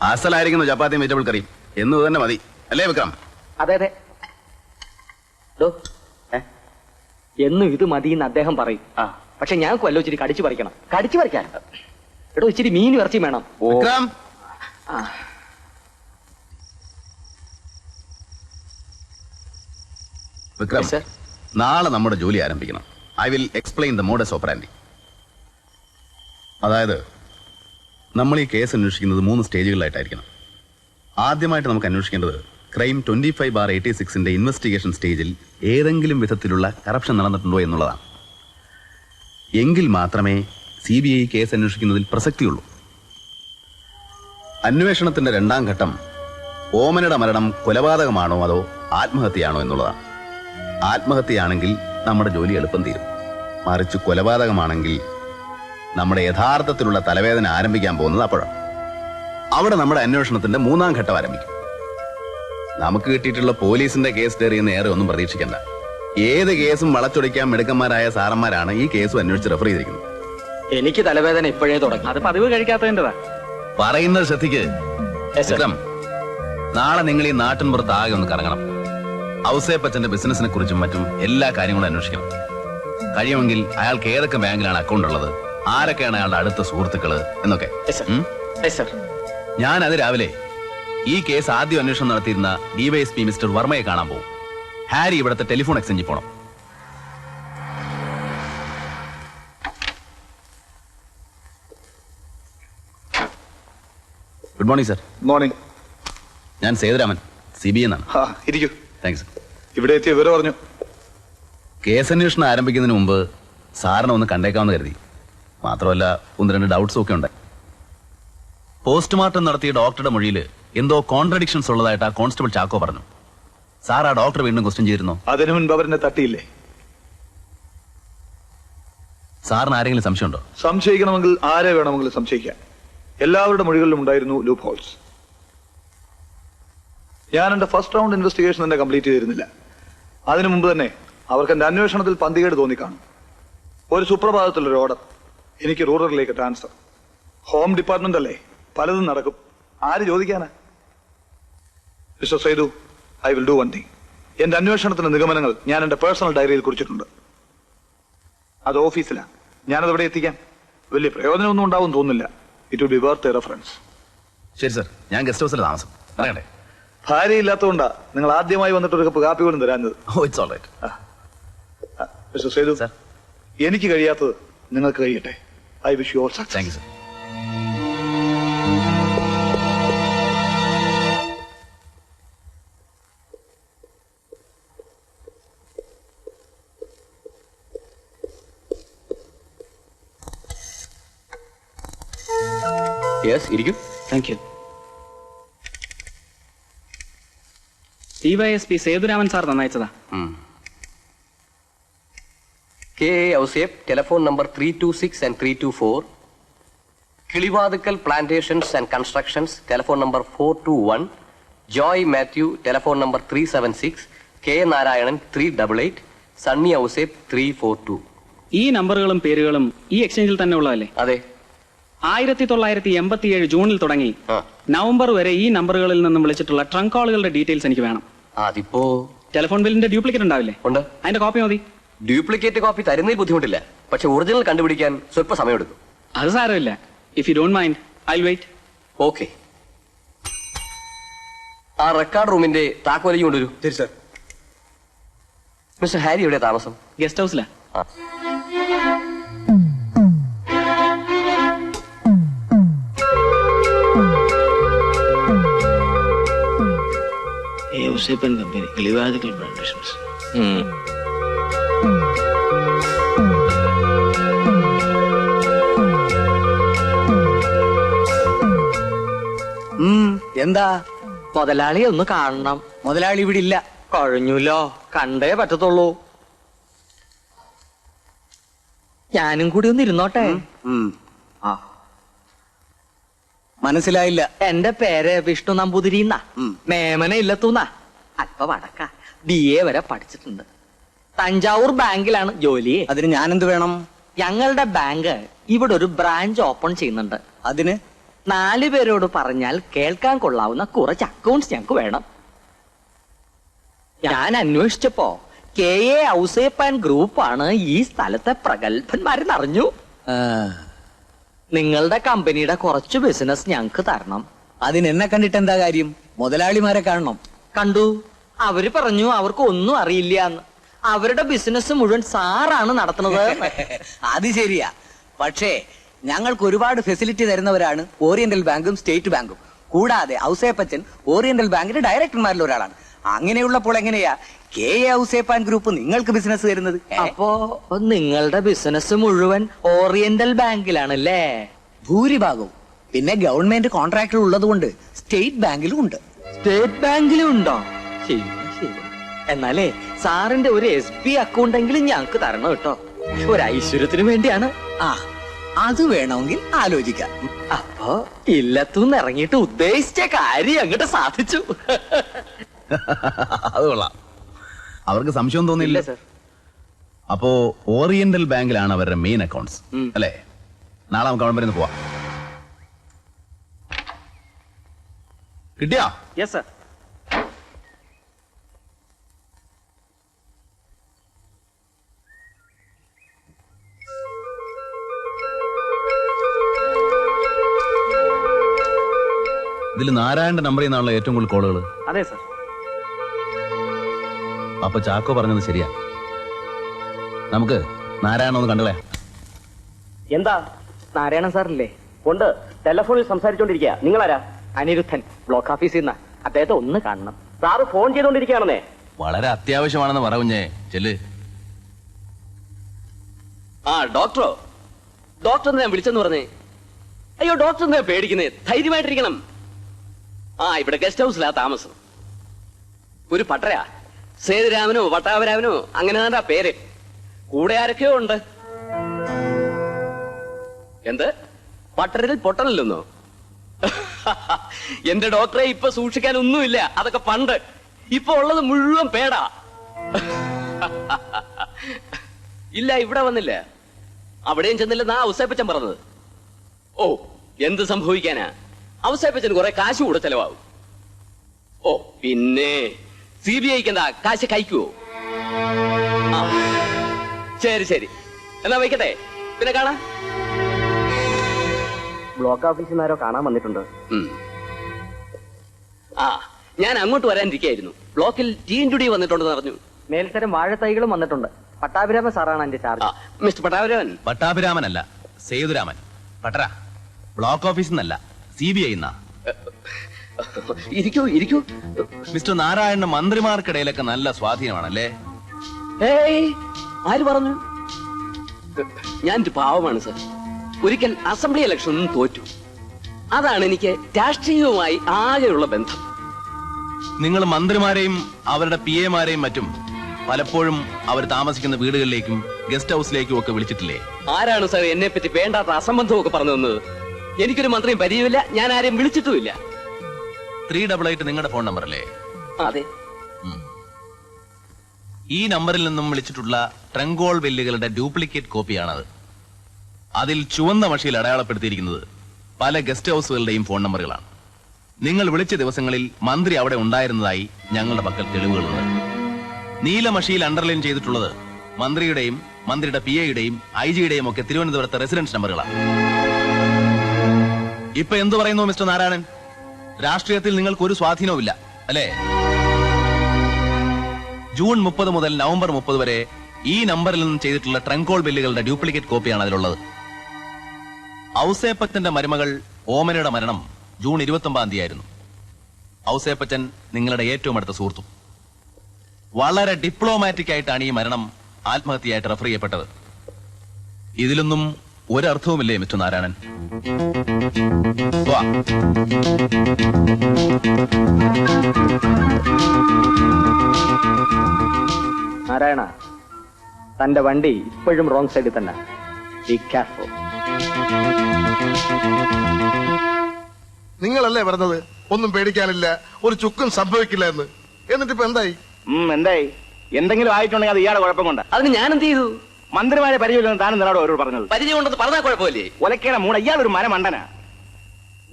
അസലായിരിക്കുന്നു ചപ്പാത്തിയും വെജിറ്റബിൾ കറിയും എന്നത് തന്നെ മതി അല്ലേ വിക്രം? അതെ അതെ. എന്നും ഇത് മതിയെന്ന് അദ്ദേഹം പറയും. പക്ഷെ ഞാൻ കൊല്ലോ ഇച്ചിരി കടിച്ചു പറിക്കണം. കടിച്ചു പറിക്കാൻ എടോ ഇച്ചിരി മീൻ ഇറച്ചി വേണം. വിക്രം, വിക്രം, നാളെ നമ്മുടെ ജോലി ആരംഭിക്കണം. I will explain the modus operandi. അതായത് നമ്മൾ ഈ കേസ് അന്വേഷിക്കുന്നത് 3 സ്റ്റേജുകളിലായിട്ടായിരിക്കണം. ആദ്യമായിട്ട് നമുക്ക് അന്വേഷിക്കേണ്ടത് ക്രൈം 25/86 ഇൻവെസ്റ്റിഗേഷൻ സ്റ്റേജിൽ ഏതെങ്കിലും വിധത്തിലുള്ള കറപ്ഷൻ നടന്നിട്ടുണ്ടോ എന്നുള്ളതാണ്. എങ്കിൽ മാത്രമേ CBI കേസ് അന്വേഷിക്കുന്നതിൽ പ്രസക്തിയുള്ളൂ. അന്വേഷണത്തിന്റെ 2ാം ഘട്ടം ഓമനയുടെ മരണം കൊലപാതകമാണോ അതോ ആത്മഹത്യയാണോ എന്നുള്ളതാണ്. ആത്മഹത്യയാണെങ്കിൽ നമ്മുടെ ജോലി എളുപ്പം തീരും. മറിച്ച് കൊലപാതകമാണെങ്കിൽ നമ്മുടെ യഥാർത്ഥത്തിലുള്ള തലവേദന ആരംഭിക്കാൻ പോകുന്നത് അപ്പോഴാണ്. അവിടെ നമ്മുടെ അന്വേഷണത്തിന്റെ 3ാം ഘട്ടം ആരംഭിക്കും. നമുക്ക് കിട്ടിയിട്ടുള്ള പോലീസിന്റെ കേസ് ഡയറിയെന്ന് ഏറെ ഒന്നും പ്രതീക്ഷിക്കേണ്ട. ഏത് കേസും വളച്ചൊടിക്കാൻ മിടുക്കന്മാരായ സാറന്മാരാണ് ഈ കേസും അന്വേഷിച്ച് റെഫർ ചെയ്തിരിക്കുന്നത്. എനിക്ക് തലവേദന ഇപ്പോഴേ തുടങ്ങി. അത് പതിവ് കഴിക്കാത്തതിൻ്റെതാ. പറയുന്നത് ശ്രദ്ധിക്ക്. നാളെ നിങ്ങൾ ഈ നാട്ടിൻ പുറത്ത് ആകെ ഒന്ന് കറങ്ങണം. ഔസേപ്പച്ചന്റെ ബിസിനസിനെ കുറിച്ചും മറ്റും എല്ലാ കാര്യങ്ങളും അന്വേഷിക്കണം. കഴിയുമെങ്കിൽ അയാൾക്ക് ഏതൊക്കെ ബാങ്കിലാണ് അക്കൗണ്ട് ഉള്ളത്, ആരൊക്കെയാണ് അയാളുടെ അടുത്ത സുഹൃത്തുക്കള് എന്നൊക്കെ. ഞാൻ അത് രാവിലെ ഈ കേസ് ആദ്യം അന്വേഷണം നടത്തിയിരുന്ന DYSP മിസ്റ്റർ വർമ്മയെ കാണാൻ പോകും. ഹാരി ഇവിടുത്തെ ടെലിഫോൺ എക്സ്ചേഞ്ചിൽ പോണം. Good morning sir. മോർണിംഗ്. ഞാൻ സേതുരാമൻ, CBI എന്നാണ്. ഇരിക്കൂ. താങ്ക്സ്. ഇവിടെ എത്തിയ വിവരം പറഞ്ഞു. കേസ് അന്വേഷണം ആരംഭിക്കുന്നതിന് മുമ്പ് സാറിനെ ഒന്ന് കണ്ടേക്കാമെന്ന് കരുതി. മാത്രമല്ല 1-2 ഡൗട്ട്സും ഒക്കെ ഉണ്ട്. പോസ്റ്റ്മോർട്ടം നടത്തിയ ഡോക്ടറുടെ മൊഴിയിൽ എന്തോ കോൺട്രഡിക്ഷൻസ് ഉള്ളതായിട്ട് ആ കോൺസ്റ്റബിൾ ചാക്കോ പറഞ്ഞു. സാർ ആ ഡോക്ടർ വീണ്ടും ക്വസ്റ്റ്യൻ ചെയ്തിരുന്നോ? അതിനു മുൻപ് അവരെന്നെ തട്ടിയില്ലേ? സാറിന് ആരെങ്കിലും സംശയമുണ്ടോ? സംശയിക്കണമെങ്കിൽ ആരെ വേണമെങ്കിലും സംശയിക്കാം. എല്ലാവരുടെ മൊഴികളിലും ഉണ്ടായിരുന്നു ലൂപ്പ് ഹോൾസ്. ഞാൻ എന്റെ ഫസ്റ്റ് റൗണ്ട് ഇൻവെസ്റ്റിഗേഷൻ തന്നെ കംപ്ലീറ്റ് ചെയ്തിരുന്നില്ല. അതിനു മുമ്പ് തന്നെ അവർക്ക് എന്റെ അന്വേഷണത്തിൽ പന്തികേട് തോന്നിക്കാണും. ഒരു സുപ്രഭാതത്തിലൊരു ഓർഡർ, എനിക്ക് റൂറലിലേക്ക് ട്രാൻസ്ഫർ. ഹോം ഡിപ്പാർട്ട്മെന്റ് അല്ലേ, പലതും നടക്കും. ആര് ചോദിക്കാനാ? Mister Saidu, I will do one thing. എന്റെ അന്വേഷണത്തിന്റെ നിഗമനങ്ങൾ ഞാൻ എന്റെ പേഴ്സണൽ ഡയറിയിൽ കുറിച്ചിട്ടുണ്ട്. അത് ഓഫീസിലാണ്. ഞാനത് ഇവിടെ എത്തിക്കാം. വലിയ പ്രയോജനമൊന്നും ഉണ്ടാവും തോന്നുന്നില്ല. It will be worth A reference. ശരി സർ, ഞാൻ ഗസ്റ്റ് ഹൗസിൽ താമസം. പറയണ്ടേ? ഭാര്യ ഇല്ലാത്തതുകൊണ്ടാ നിങ്ങൾ ആദ്യമായി വന്നിട്ട് ഒരു കപ്പ് കാപ്പി പോലും തരാഞ്ഞത്. It's all right. Mister Sethu, എനിക്ക് കഴിയാത്തത് നിങ്ങൾക്ക് കഴിയട്ടെ. I wish you all success. Thank you sir. Yes, ഇരിക്കും. Thank you. DYSP Sethuraman sir നന്നയച്ചതാ. KA Ouseph, telephone number 326 and 324. Kilivathukkal plantations and constructions, telephone number 421. Joy Mathew, telephone number 376. K. Narayanan 388. Sunny Ouseph 342. ഈ നമ്പറുകളും പേരുകളും ഈ എക്സ്ചേഞ്ചിൽ തന്നെ ഉള്ളതല്ലേ? അതെ. 1987 ജൂണിൽ തുടങ്ങി നവംബർ വരെ ഈ നമ്പറുകളിൽ നിന്നും വിളിച്ചിട്ടുള്ള ട്രങ്ക് കോളുകളുടെ ഡീറ്റെയിൽസ് എനിക്ക് വേണം. അതിപ്പോ ടെലിഫോൺ ബില്ലിന്റെ ഡ്യൂപ്ലിക്കേറ്റ് ഉണ്ടാവില്ലേ? ഉണ്ട്. അതിന്റെ കോപ്പി മതി. ഡ്യൂപ്ലിക്കേറ്റ് കോപ്പി തരുന്നതിൽ ബുദ്ധിമുട്ടില്ല, പക്ഷെ ഒറിജിനൽ കണ്ടുപിടിക്കാൻ സ്വല്പ സമയമെടുക്കും. അത് സാരമില്ല. If you don't mind I will wait. Okay. ആ റെക്കോർഡ് റൂമിന്റെ താക്കോലും കൊണ്ടുവരൂ. ശരി സർ. മിസ്റ്റർ ഹാരി എവിടെ താമസം? ഗസ്റ്റ് ഹൗസിലാ. Ousephan company, Kilivathukkal plantations. എന്താ? മുതലാളിയെ ഒന്ന് കാണണം. മുതലാളി ഇവിടെ ഇല്ല. കഴിഞ്ഞല്ലോ, കണ്ടേ പറ്റത്തുള്ളൂ. ഞാനും കൂടി ഒന്ന് ഇരുന്നോട്ടെ. മനസ്സിലായില്ല. എന്റെ പേര് വിഷ്ണു നമ്പൂതിരിന്നാ. മേമന ഇല്ലത്തൂന്നാ. അല്പ വടക്ക. BA വരെ പഠിച്ചിട്ടുണ്ട്. തഞ്ചാവൂർ ബാങ്കിലാണ് ജോലി. അതിന് ഞാനെന്ത് വേണം? ഞങ്ങളുടെ ബാങ്ക് ഇവിടെ ഒരു ബ്രാഞ്ച് ഓപ്പൺ ചെയ്യുന്നുണ്ട്. അതിന് 4 പേരോട് പറഞ്ഞാൽ കേൾക്കാൻ കൊള്ളാവുന്ന കുറച്ച് അക്കൗണ്ട്സ് ഞങ്ങൾക്ക് വേണം. ഞാൻ അന്വേഷിച്ചപ്പോ KA ഔസേപ്പ് ആൻഡ് ഗ്രൂപ്പാണ് ഈ സ്ഥലത്തെ പ്രഗത്ഭന്മാരെന്നറിഞ്ഞു. നിങ്ങളുടെ കമ്പനിയുടെ കുറച്ച് ബിസിനസ് ഞങ്ങൾക്ക് തരണം. അതിനെന്നെ കണ്ടിട്ട് എന്താ കാര്യം? മുതലാളിമാരെ കാണണം. കണ്ടു. അവര് പറഞ്ഞു അവർക്ക് ഒന്നും അറിയില്ല എന്ന്. അവരുടെ ബിസിനസ് മുഴുവൻ സാറാണ് നടത്തുന്നത്. അത് ശരിയാ. പക്ഷേ ഞങ്ങൾക്ക് ഒരുപാട് ഫെസിലിറ്റി തരുന്നവരാണ് ഓറിയന്റൽ ബാങ്കും സ്റ്റേറ്റ് ബാങ്കും. കൂടാതെ ഔസേപ്പച്ചൻ ഓറിയന്റൽ ബാങ്കിന്റെ ഡയറക്ടർമാരിൽ ഒരാളാണ്. അങ്ങനെയുള്ളപ്പോൾ എങ്ങനെയാ KA ഔസേപ്പ് ആൻഡ് ഗ്രൂപ്പ് നിങ്ങൾക്ക് ബിസിനസ് തരുന്നത്? അപ്പോ നിങ്ങളുടെ ബിസിനസ് മുഴുവൻ ഓറിയന്റൽ ബാങ്കിലാണല്ലേ? ഭൂരിഭാഗവും. പിന്നെ ഗവൺമെന്റ് കോൺട്രാക്ടർ ഉള്ളത് കൊണ്ട് സ്റ്റേറ്റ് ബാങ്കിലും ഉണ്ട്. സ്റ്റേറ്റ് ബാങ്കിലും ഉണ്ടോ? ശരി ശരി. എന്നാലേ സാറിന്റെ ഒരു SB അക്കൗണ്ട് എങ്കിലും ഞങ്ങൾക്ക് തരണം കേട്ടോ. ഒരു ഐശ്വര്യത്തിന് വേണ്ടിയാണ്. ആ, അത് വേണമെങ്കിൽ ആലോചിക്കാം. അപ്പോ ഇല്ലത്തുനിന്ന് ഇറങ്ങിയിട്ട് ഉദ്ദേശിച്ച കാര്യം അങ്ങോട്ട് സാധിച്ചു. അത് കൊള്ളാം. അവർക്ക് സംശയം തോന്നില്ല സർ. അപ്പോ ഓറിയന്റൽ ബാങ്കിലാണ് അവരുടെ മെയിൻ അക്കൗണ്ട്സ് അല്ലേ? നാളെ നമുക്ക് അവിടെ വരെ പോവാം. കിട്ടിയാ? Yes sir. ഇതിൽ നാരായണന്റെ നമ്പറിൽ നിന്നാണല്ലോ ഏറ്റവും കൂടുതൽ കോളുകൾ. അതെ സർ. അപ്പൊ ചാക്കോ പറഞ്ഞത് ശരിയാ. നമുക്ക് നാരായണ ഒന്ന് കണ്ടല്ലേ? എന്താ? നാരായണൻ സാറില്ലേ? ഉണ്ട്. ടെലഫോണിൽ സംസാരിച്ചോണ്ടിരിക്കുക. നിങ്ങളാരാ? അനിരുദ്ധൻ, ബ്ലോക്ക് ഓഫീസിൽ നിന്ന്. അദ്ദേഹത്തെ ഒന്ന് കാണണം. സാറ് ഫോൺ ചെയ്തോണ്ടിരിക്കുകയാണെന്നേ. വളരെ അത്യാവശ്യമാണെന്ന് പറഞ്ഞേ. ചെല്ല്. ആ ഡോക്ടറോ? ഡോക്ടർ ഞാൻ വിളിച്ചെന്ന് പറഞ്ഞേ. അയ്യോ ഡോക്ടർ എന്താ പേടിക്കുന്നേ? ധൈര്യമായിട്ടിരിക്കണം. ആ ഇവിടെ ഗസ്റ്റ് ഹൗസിലാ താമസം. ഒരു പട്ടരാ, സേതുരാമനോ വട്ടാവരാമനോ അങ്ങനെ തന്നെ പേര്. കൂടെ ആരൊക്കെയോ ഉണ്ട്. എന്ത് പട്ടരിൽ പൊട്ടനല്ലെന്നോ? എന്റെ ഡോക്ടറെ ഇപ്പൊ സൂക്ഷിക്കാനൊന്നുമില്ല. അതൊക്കെ പണ്ട്. ഇപ്പൊ ഉള്ളത് മുഴുവൻ പേടാ. ഇല്ല ഇവിടെ വന്നില്ല. അവിടെയും ചെന്നില്ലെന്നാ ഔസേപ്പച്ചൻ പറഞ്ഞത്. ഓ എന്ത് സംഭവിക്കാനാ? ഔസേപ്പച്ചന് കുറെ കാശ് കൂടെ ചെലവാകും. ഓ പിന്നെ CBIക്ക് എന്താ കാശ് കഴിക്കുവോ? ആ ശരി ശരി, എന്നാ വയ്ക്കട്ടെ, പിന്നെ കാണാം. ബ്ലോക്ക് ഓഫീസിൽ നിന്ന് ആരോ കാണാൻ വന്നിട്ടുണ്ട്. ആ ഞാൻ അങ്ങോട്ട് വരാനിരിക്കായിരുന്നു. ബ്ലോക്കിൽ TNTD വന്നിട്ടുണ്ടെന്ന് പറഞ്ഞു. മേൽത്തരം വാഴത്തൈകളും വന്നിട്ടുണ്ട്. പട്ടാഭിരാമ സാറാണ് എന്റെ ചാർജ്. മിസ്റ്റർ പട്ടാഭിരാമൻ. പട്ടാഭിരാമനല്ല, സേതുരാമൻ. പട്ടര ബ്ലോക്ക് ഓഫീസിൽ നിന്നല്ല, CBI ന്നാ. ഇരിക്കൂ ഇരിക്കൂ. മിസ്റ്റർ നാരായണന് മന്ത്രിമാർക്കിടയിലൊക്കെ നല്ല സ്വാധീനമാണല്ലേ? ഏയ് ആര് പറഞ്ഞു? ഞാനൊരു പാവമാണ് സർ. ഒരിക്കൽ അസംബ്ലി ഇലക്ഷനും തോറ്റു. അതാണ് എനിക്ക് രാഷ്ട്രീയവുമായി ആകെയുള്ള ബന്ധം. നിങ്ങൾ മന്ത്രിമാരെയും അവരുടെ PAമാരെയും മറ്റും പലപ്പോഴും അവർ താമസിക്കുന്ന വീടുകളിലേക്കും ഗസ്റ്റ് ഹൗസിലേക്കും ഒക്കെ വിളിച്ചിട്ടില്ലേ? ആരാണ് സർ എന്നെ പറ്റി വേണ്ടാത്ത അസംബന്ധമൊക്കെ പറഞ്ഞു തന്നത്? എനിക്കൊരു മന്ത്രിയും പരിചയമില്ല. ഞാൻ ആരെയും വിളിച്ചിട്ടുമില്ല. 388 നിങ്ങളുടെ ഫോൺ നമ്പർ അല്ലേ? അതെ. ഈ നമ്പറിൽ നിന്നും വിളിച്ചിട്ടുള്ള ട്രങ്കോൾ ബില്ലുകളുടെ ഡ്യൂപ്ലിക്കേറ്റ് കോപ്പിയാണത്. അതിൽ ചുവന്ന മഷിയിൽ അടയാളപ്പെടുത്തിയിരിക്കുന്നത് പല ഗസ്റ്റ് ഹൗസുകളുടെയും ഫോൺ നമ്പറുകളാണ്. നിങ്ങൾ വിളിച്ച ദിവസങ്ങളിൽ മന്ത്രി അവിടെ ഉണ്ടായിരുന്നതായി ഞങ്ങളുടെ പക്കൽ തെളിവുകളുണ്ട്. നീല മഷിയിൽ അണ്ടർലൈൻ ചെയ്തിട്ടുള്ളത് മന്ത്രിയുടെയും മന്ത്രിയുടെ PAയുടെയും IG-യുടെയും ഒക്കെ തിരുവനന്തപുരത്തെ റെസിഡൻസ് നമ്പറുകളാണ്. ഇപ്പൊ എന്തു പറയുന്നു മിസ്റ്റർ നാരായണൻ? രാഷ്ട്രീയത്തിൽ നിങ്ങൾക്ക് ഒരു സ്വാധീനവുമില്ല അല്ലേ? ജൂൺ 30 മുതൽ നവംബർ 30 വരെ ഈ നമ്പറിൽ നിന്നും ചെയ്തിട്ടുള്ള ട്രങ്കോൾ ബില്ലുകളുടെ ഡ്യൂപ്ലിക്കേറ്റ് കോപ്പിയാണ് അതിലുള്ളത്. ഔസേപ്പച്ചന്റെ മരുമകൾ ഓമനയുടെ മരണം ജൂൺ 29 തീയതിയായിരുന്നു. ഔസേപ്പച്ചൻ നിങ്ങളുടെ ഏറ്റവും അടുത്ത സുഹൃത്തും. വളരെ ഡിപ്ലോമാറ്റിക് ആയിട്ടാണ് ഈ മരണം ആത്മഹത്യയായിട്ട് റെഫർ ചെയ്യപ്പെട്ടത്. ഇതിലൊന്നും ഒരർത്ഥവുമില്ലേ മിസ്റ്റർ നാരായണൻ? വാ. നാരായണ, തന്റെ വണ്ടി ഇപ്പോഴും റോങ് സൈഡിൽ തന്നെ. Be careful. നിങ്ങളല്ലേ പറഞ്ഞത് ഒന്നും പേടിക്കാനില്ല, ഒരു ചുക്കും സംഭവിക്കില്ല എന്ന്? എന്നിട്ടിപ്പോ എന്തായി? എന്തായി? എന്തെങ്കിലും ആയിട്ടുണ്ടെങ്കിൽ അത് ഇയാളുടെ കുഴപ്പം കൊണ്ട്. അതിന് ഞാൻ എന്ത് ചെയ്തു? മന്ത്രിമാരെ പരിചയമില്ലെന്ന് താനും നിന്നോട് അവരോട് പറഞ്ഞത്. പരിചയം ഉണ്ടെന്ന് പറഞ്ഞാൽ കുഴപ്പമില്ലേ? ഒലക്കേടെ മൂട, ഇയാളൊരു മരമണ്ടനാ.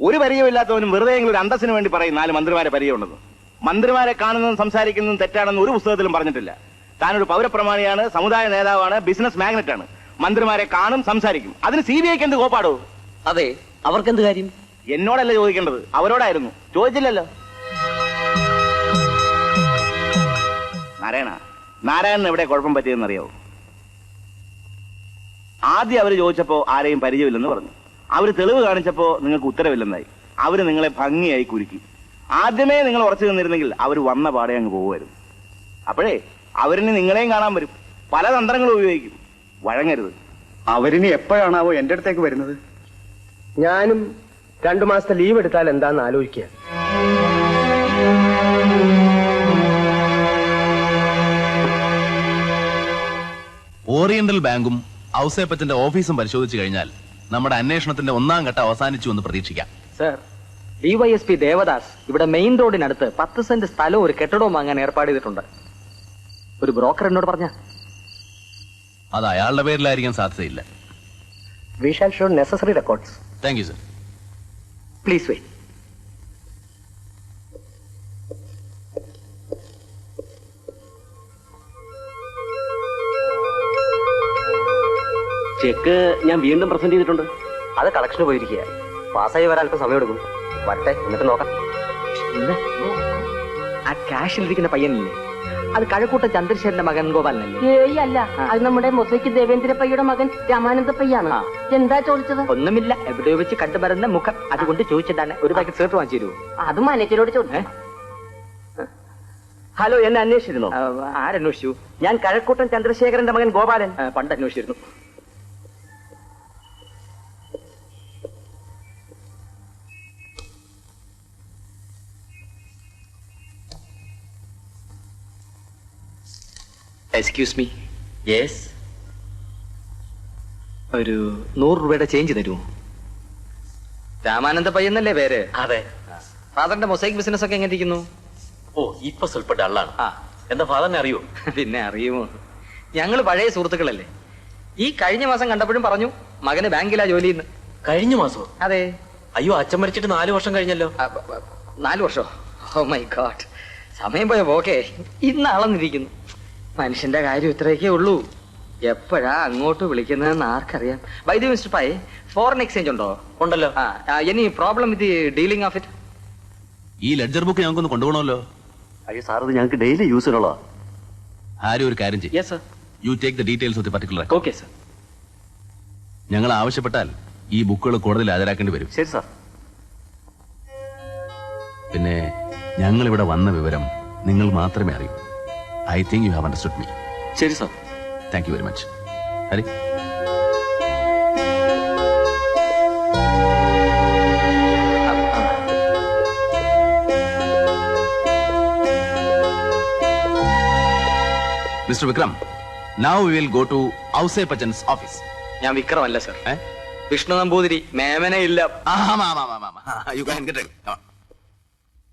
ഒരു പരിചയമില്ലാത്തവനും വെറുതെ ഒരു അന്തസ്സിന് വേണ്ടി പറയും 4 മന്ത്രിമാരെ പരിചയമുണ്ടെന്ന്. മന്ത്രിമാരെ കാണുന്നതും സംസാരിക്കുന്നതും തെറ്റാണെന്ന് ഒരു പുസ്തകത്തിലും പറഞ്ഞിട്ടില്ല. താനൊരു പൗരപ്രമാണിയാണ്, സമുദായ നേതാവാണ്, ബിസിനസ് മാഗ്നറ്റ് ആണ്. മന്ത്രിമാരെ കാണും, സംസാരിക്കും. അതിന് CBIക്ക് എന്ത് കോപ്പാടോ? അതെ, അവർക്കെന്ത് കാര്യം? എന്നോടല്ല ചോദിക്കേണ്ടത്, അവരോടായിരുന്നു. ചോദിച്ചില്ലല്ലോ. നാരായണൻ എവിടെ കുഴപ്പം പറ്റിയെന്നറിയാവോ? ആദ്യം അവര് ചോദിച്ചപ്പോ ആരെയും പരിചയമില്ലെന്ന് പറഞ്ഞു. അവര് തെളിവ് കാണിച്ചപ്പോ നിങ്ങൾക്ക് ഉത്തരവില്ലെന്നായി. അവര് നിങ്ങളെ ഭംഗിയായി കുരുക്കി. ആദ്യമേ നിങ്ങൾ ഉറച്ചു നിന്നിരുന്നെങ്കിൽ അവർ വന്ന പാടെ അങ്ങ് പോകുമായിരുന്നു. അപ്പോഴേ അവരിനി നിങ്ങളെയും കാണാൻ വരും. പല തന്ത്രങ്ങളും ഉപയോഗിക്കും. വഴങ്ങരുത്. അവരിനി എപ്പോഴാണാവോ എന്റെ അടുത്തേക്ക് വരുന്നത്? ഞാനും 2 മാസത്തെ ലീവ് എടുത്താൽ എന്താന്ന് ആലോചിക്കുക. ഓറിയന്റൽ ബാങ്കും ഔസേപ്പച്ചന്റെ ഓഫീസും പരിശോധിച്ചു കഴിഞ്ഞാൽ നമ്മുടെ അന്വേഷണത്തിന്റെ 1ാം ഘട്ടം അവസാനിച്ചു എന്ന് പ്രതീക്ഷിക്കാം. സർ, DYSP ദേവദാസ് ഇവിടെ മെയിൻ റോഡിനടുത്ത് 10 സെന്റ് സ്ഥലവും ഒരു കെട്ടിടവും വാങ്ങാൻ ഏർപ്പാട് ചെയ്തിട്ടുണ്ട്. ഒരു ബ്രോക്കർ എന്നോട് പറഞ്ഞ അത് അയാളുടെ പേരിലായിരിക്കാൻ സാധ്യതയില്ല. We shall show necessary records. Thank you sir. Please wait. Check ഞാൻ വീണ്ടും പ്രസന്റ് ചെയ്തിട്ടുണ്ട്. അത് കളക്ഷന് പോയിരിക്കുക. പാസ്സായി വരാൻ അല്പം സമയം എടുക്കും. വരട്ടെ, എന്നിട്ട് നോക്കാം. ആ ക്യാഷിലിരിക്കുന്ന പയ്യനില്ലേ, അത് കഴക്കൂട്ട ചന്ദ്രശേഖരന്റെ മകൻ ഗോപാലനല്ലേ? ഏയ് അല്ല, അത് നമ്മുടെ മൊസൈക്ക് ദേവേന്ദ്രപ്പയ്യയുടെ മകൻ രാമാനന്ദപ്പയ്യാണ്. എന്താ ചോദിച്ചത്? ഒന്നുമില്ല, എവിടെയോ വെച്ച് കണ്ടുമരുന്ന മുഖം, അതുകൊണ്ട് ചോദിച്ചിട്ടാണ്. ഒരു പാക്കറ്റ് സേർട്ട് വാങ്ങിച്ചു തരുമോ? അത് മാനേജരോട് ചോദിച്ചു. ഹലോ, എന്നെ അന്വേഷിച്ചിരുന്നോ? ആരന്വേഷിച്ചു? ഞാൻ കഴക്കൂട്ടൻ ചന്ദ്രശേഖരന്റെ മകൻ ഗോപാലൻ. പണ്ട് അന്വേഷിച്ചിരുന്നു. Excuse me. യെസ്. ഒരു 100 രൂപയുടെ ചേഞ്ച് തരുമോ? രാമാനന്ദ പയ്യന്നല്ലേ പേര്? അതെ. ഫാദറിന്റെ മൊസൈക്ക് ബിസിനസ് ഒക്കെ എങ്ങനെ ഇരിക്കുന്നു? ഓ, ഇപ്പൊ സ്വല്പ ഡള്ളാണ്. ആ, എന്താ ഫാദറിനെ അറിയോ? പിന്നെ അറിയുമോ, ഞങ്ങള് പഴയ സുഹൃത്തുക്കളല്ലേ. ഈ കഴിഞ്ഞ മാസം കണ്ടപ്പോഴും പറഞ്ഞു മകന് ബാങ്കിലാ ജോലിന്ന്. കഴിഞ്ഞ മാസോ? അതെ. അയ്യോ, അച്ഛൻ മരിച്ചിട്ട് 4 വർഷം കഴിഞ്ഞല്ലോ. 4 വർഷോ? ഓ മൈ ഗോഡ്, സമയം പോയ പോക്കേ. ഇന്ന് അളന്നിരിക്കുന്നു. മനുഷ്യന്റെ കാര്യം ഇത്രയൊക്കെ ഉള്ളൂ. എപ്പോഴാ അങ്ങോട്ട് വിളിക്കുന്നതെന്ന് ആർക്കറിയാം. By the mister Pai, foreign exchange ഉണ്ടോ? ഉണ്ടല്ലോ. Any problem with dealing of it? ഈ ലെഡ്ജർ ബുക്ക് ഞങ്ങൾക്കൊന്ന് കൊണ്ടുപോകണമല്ലോ. അയ്യോ സാർ, ഇത് ഞങ്ങൾക്ക് ഡെയിലി യൂസിനുള്ള. ആരും ഒരു കാര്യം ചെയ്യും. Yes sir. You take the details of the particular. Okay sir. ഞങ്ങൾ ആവശ്യപ്പെട്ടാൽ ഈ ബുക്കുകൾ കോടതിയിൽ ഹാജരാക്കേണ്ടി വരും. ശരി സാർ. പിന്നെ ഞങ്ങൾ ഇവിടെ വന്ന വിവരം നിങ്ങൾ മാത്രമേ അറിയൂ. I think you have understood me. ശരി sir. Thank you very much. Hari. Mister Vikram, now we will go to ഔസേപ്പച്ചൻസ് ഓഫീസ്. ഞാൻ വിക്രമല്ല സർ, വിഷ്ണു നമ്പൂതിരി. മേമന ഇല്ല. You can get it. Come on.